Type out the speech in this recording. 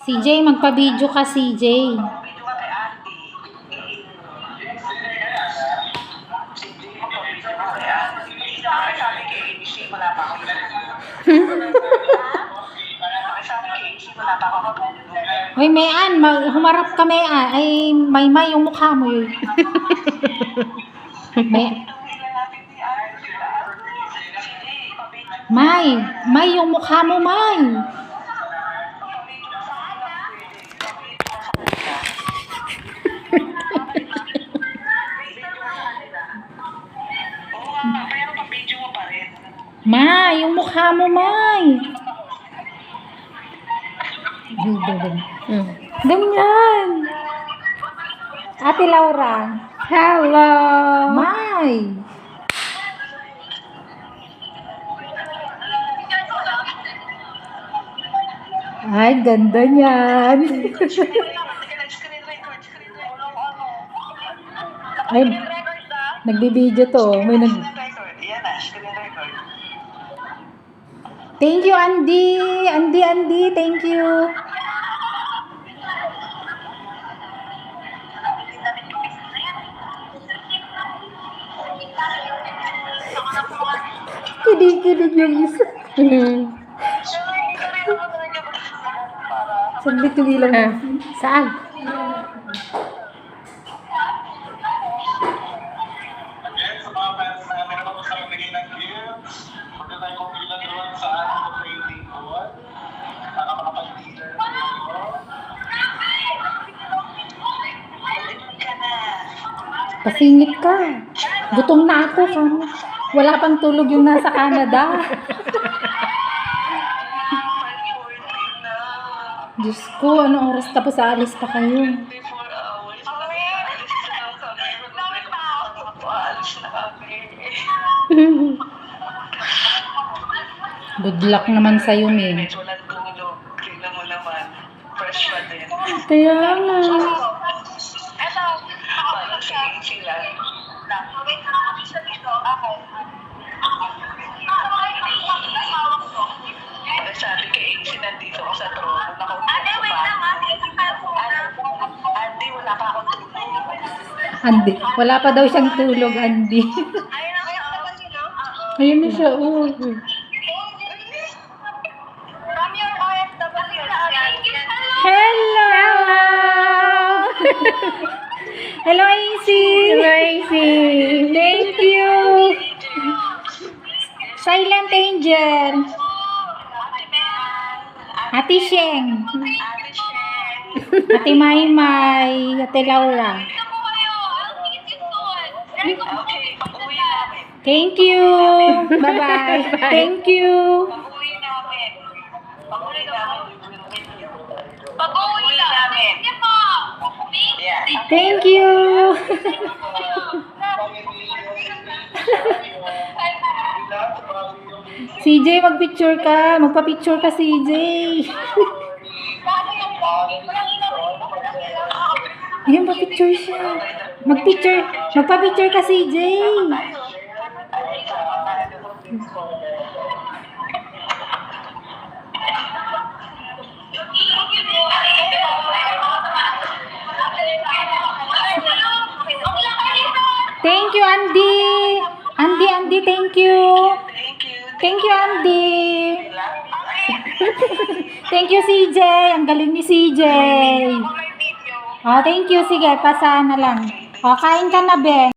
CJ, magpa-video ka, CJ. Video ka kay Andy. CJ, magpa-video ka kay Andy. Sabi kay AC, wala pa ako. Sabi kay AC, wala pa ako. Hoy, Mayan, humarap ka, Mayan. Ay, may yung mukha mo yun. May yung mukha mo, May. May, yung mukha mo, May. Ganyan. Ate Laura. Hello. May. Ay, ganda niyan. Ay, nagbibideo to. May Thank you, Andy. Andy, thank you. Kidig yung isa. Saglit lang. Saan? Pasingit ka. Gutom na ako. Wala pang tulog yung nasa Canada. Diyos ko, anong oras tapos aalis pa kayo? Good luck naman sa'yo, May. Kaya nga. Sabi kay AC, nandito ako sa trono. Andy, wala pa akong tulog. Andy, wala pa daw siyang tulog, Andy. Ayun na siya, oh. Hello! Hello, AC! Hello, AC. Thank you! Silent Angel! Ate Sheng! Ate Maymay! Ate Laura! Thank you! Bye-bye! Thank you! Pag-uwi namin. Thank you! CJ, magpicture ka. Magpa-picture ka, CJ. Ayun, pa-picture siya. Magpa-picture ka, CJ. Thank you, Andy. Andy, thank you. Thank you, Andy. Thank you, CJ. Ang galing ni CJ. Oh, thank you. Sige, pasa na lang. Oh, kain ka na, Ben.